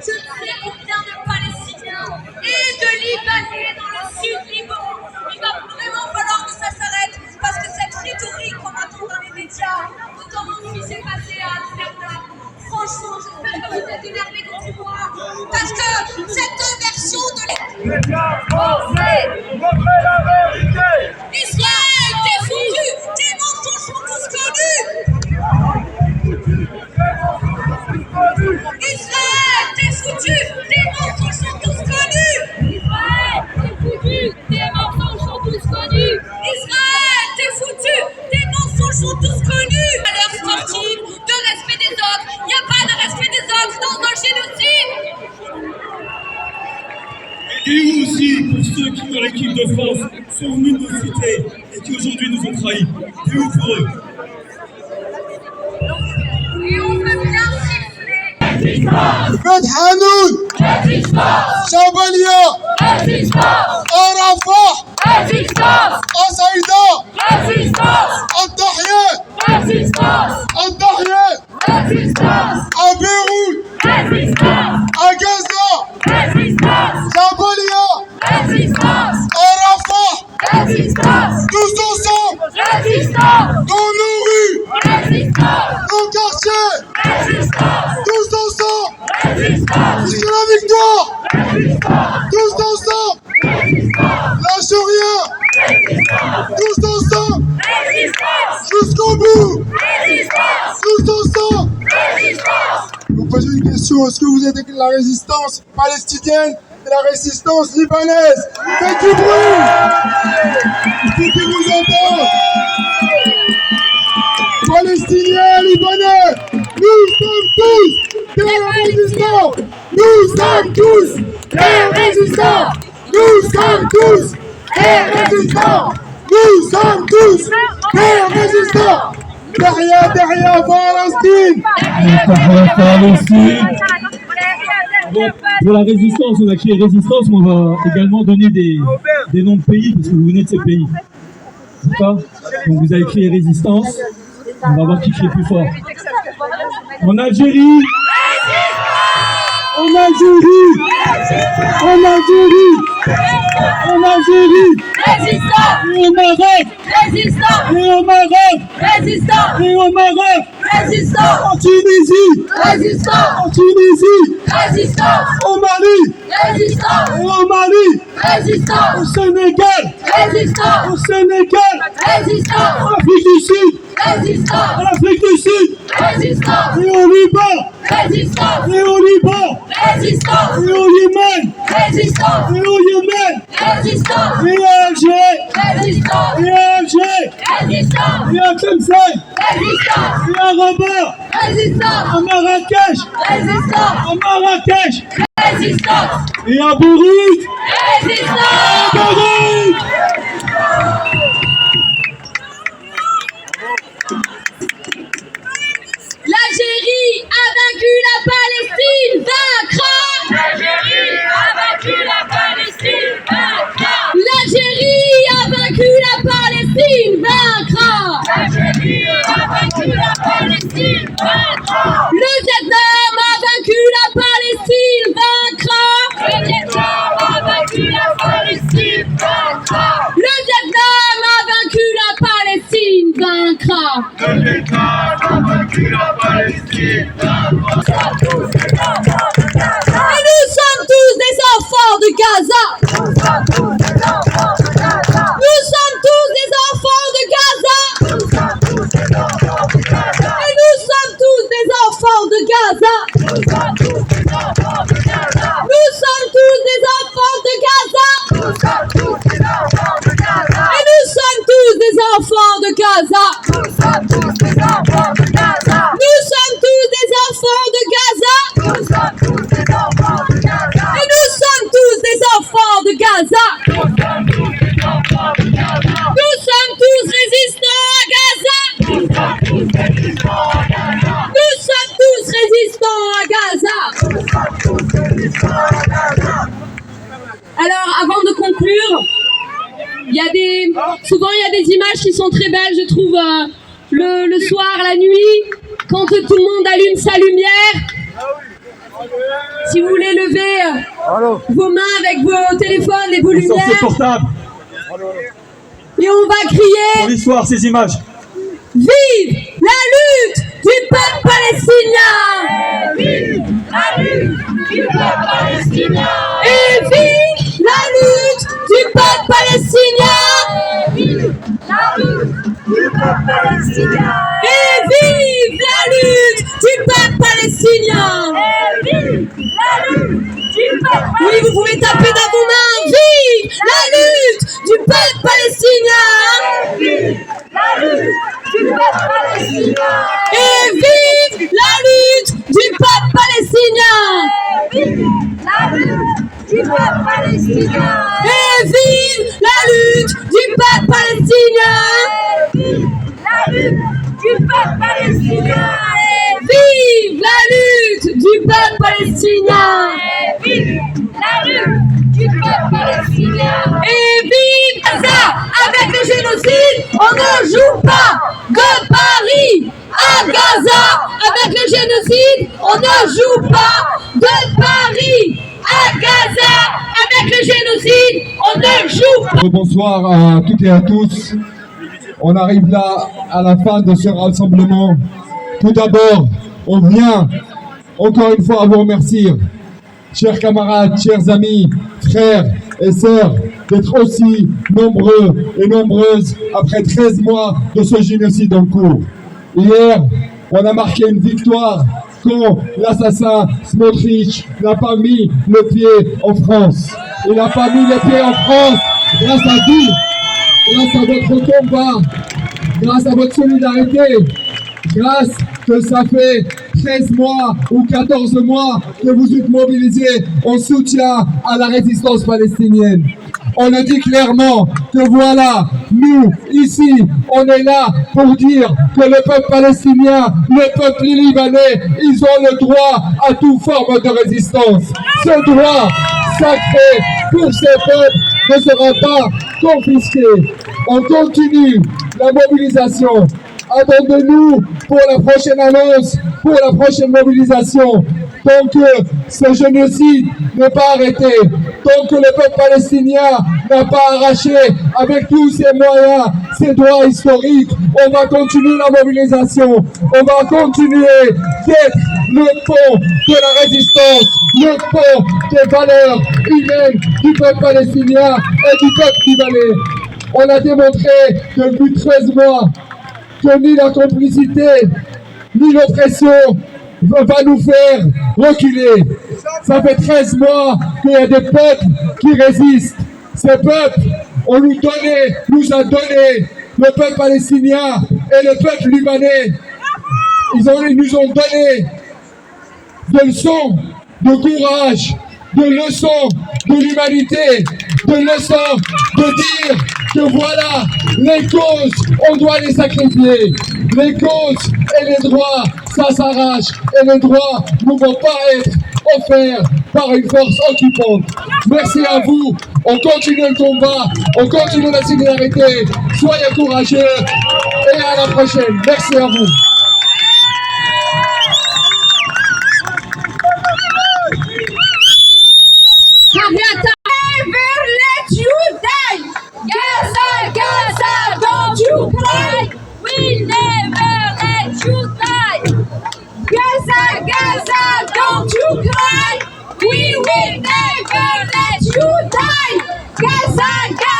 Je ne sais combien de Palestiniens et de Libanais dans le sud Liban. Il va vraiment falloir que ça s'arrête parce que cette rhétorique qu'on entend dans les médias, notamment ce qui s'est passé à Amsterdam, franchement, j'espère que vous êtes énervés contre moi parce que cette version de l'État français, montrez la vérité. Israël, t'es foutu, tes mensonges sont tous connus. Israël, t'es foutu, tes mensonges sont tous connus. Israël, t'es foutu, tes mensonges sont tous connus. Israël, t'es foutu, tes mensonges sont tous connus. Valeurs sportives, de respect des autres, il n'y a pas de respect des autres dans un génocide. Et vous aussi, pour ceux qui, dans l'équipe de France, sont venus nous citer et qui aujourd'hui nous ont trahis. Et vous pour eux. Et on peut bien siffler. بيت حانون جبلية رفح صيدا الضحية بيروت غزة جبلية رفح tous ensemble dans nos rues nos quartiers tous ensemble jusqu'à la victoire tous ensemble lâche rien tous ensemble jusqu'au bout tous ensemble. Vous posez une question, est-ce que vous êtes de la résistance palestinienne et la résistance libanaise? Faites du bruit. Il faut qu'ils nous entendent. Palestiniens, Libanais, nous sommes tous des résistants. Nous sommes tous des résistants. Nous sommes tous des résistants. Nous sommes tous des résistants. Derrière Palestine. Pour la résistance, on a créé Résistance, mais on va également donner des noms de pays, parce que vous venez de ces pays. D'accord? Donc vous avez créé Résistance, on va voir qui crie plus fort. En Algérie, en Algérie, en Algérie, en Algérie, Résistant, et au Maroc, résistant, et au Maroc, résistant, et au Maroc, résistant, en Tunisie, résistant, en Tunisie, résistant, au Mali, résistant, et au Mali, résistant, au Sénégal, résistant, au Sénégal, résistant, en Afrique du Sud, résistant, en Afrique du Sud, résistant, et au Liban, résistant, et au Liban, résistant, et au Yémen, résistant, et au Yémen, résistant, et à Alger, résistant, et à Alger, résistant, et à Tlemcen, résistant, et à Rabat, résistant, à Marrakech, résistant, à Marrakech, résistant, et à Beyrouth, résistant. à Beyrouth. L'Algérie a vaincu la Palestine, vaincra. L'Algérie a vaincu la Palestine, vaincra. L'Algérie a vaincu la Palestine, vaincra. L'Algérie a vaincu la Palestine, vaincra. Le Vietnam a vaincu la Palestine, vaincra. Le Vietnam a vaincu la Palestine, vaincra. Le Vietnam a vaincu la Palestine, vaincra. Le Vietnam a vaincu la Palestine, vaincra. Et nous sommes tous des enfants de Gaza. Nous sommes tous des enfants de Gaza. Nous sommes tous des enfants de Gaza. Nous sommes tous des enfants de Gaza. Et nous sommes tous des enfants de Gaza. Nous sommes tous des enfants de Gaza. Nous sommes tous des enfants de Gaza. Nous sommes tous des enfants de Gaza. Et nous sommes tous des enfants de Gaza. Nous sommes tous des enfants de Gaza. Nous sommes tous des enfants de Gaza. Nous sommes tous des enfants de Gaza. Et nous sommes tous des enfants de Gaza. Nous sommes tous des enfants de Gaza. Nous sommes tous résistants à Gaza. Nous sommes tous résistants à Gaza. Nous sommes tous résistants à Gaza. Nous sommes tous résistants à Gaza. Alors, avant de conclure, souvent il y a des images qui sont très belles, je trouve, le soir, la nuit, quand tout le monde allume sa lumière. Si vous voulez lever vos mains avec vos téléphones et vos Les sorciers lumières, portables. et on va Pour crier l'histoire, ces images. vive la lutte du peuple palestinien! Vive la lutte du peuple palestinien! Et vive la lutte du peuple palestinien! Vive la lutte du peuple palestinien! Et vive la lutte du peuple palestinien! Vive la lutte du peuple palestinien! Oui, vous pouvez taper dans vos mains. Vive la lutte du peuple palestinien! Vive la lutte du peuple palestinien! Et vive la lutte du peuple palestinien! Vive la lutte du peuple palestinien! Et vive la lutte du peuple palestinien! Vive la lutte du peuple palestinien! Vive la lutte du peuple palestinien! Vive la lutte du peuple palestinien! Et vive Gaza! Avec le génocide, on ne joue pas de Paris à Gaza! Avec le génocide, on ne joue pas de Paris à Gaza! Avec le génocide, on ne joue pas! Bonsoir à toutes et à tous. On arrive là à la fin de ce rassemblement. Tout d'abord, on vient encore une fois à vous remercier, chers camarades, chers amis, frères et sœurs, d'être aussi nombreux et nombreuses après 13 mois de ce génocide en cours. Hier, on a marqué une victoire quand l'assassin Smotrich n'a pas mis le pied en France. Il n'a pas mis le pied en France grâce à vous, grâce à votre combat, grâce à votre solidarité, grâce que ça fait 13 mois ou 14 mois que vous êtes mobilisés en soutien à la résistance palestinienne. On le dit clairement que voilà, nous, ici, on est là pour dire que le peuple palestinien, le peuple libanais, ils ont le droit à toute forme de résistance. Ce droit sacré pour ces peuples ne sera pas confisqué. On continue la mobilisation. Attendez-nous pour la prochaine annonce, pour la prochaine mobilisation. Tant que ce génocide n'est pas arrêté, tant que le peuple palestinien n'a pas arraché avec tous ses moyens, ses droits historiques, on va continuer la mobilisation. On va continuer d'être le pont de la résistance, le pont des valeurs humaines du peuple palestinien et du peuple libanais. On a démontré depuis 13 mois que ni la complicité, ni l'oppression va nous faire reculer. Ça fait 13 mois qu'il y a des peuples qui résistent. Ces peuples, on nous a donné le peuple palestinien et le peuple libanais. Ils nous ont donné des leçons de courage, des leçons de l'humanité, des leçons de dire que voilà, les causes, on doit les sacrifier. Les causes et les droits, ça s'arrache. Et les droits ne vont pas être offerts par une force occupante. Merci à vous. On continue le combat. On continue la solidarité. Soyez courageux. Et à la prochaine. Merci à vous. Never let you die. Gaza, Gaza, don't you cry. We never let you die. Gaza, Gaza, don't you cry. We will never let you die. Gaza, Gaza.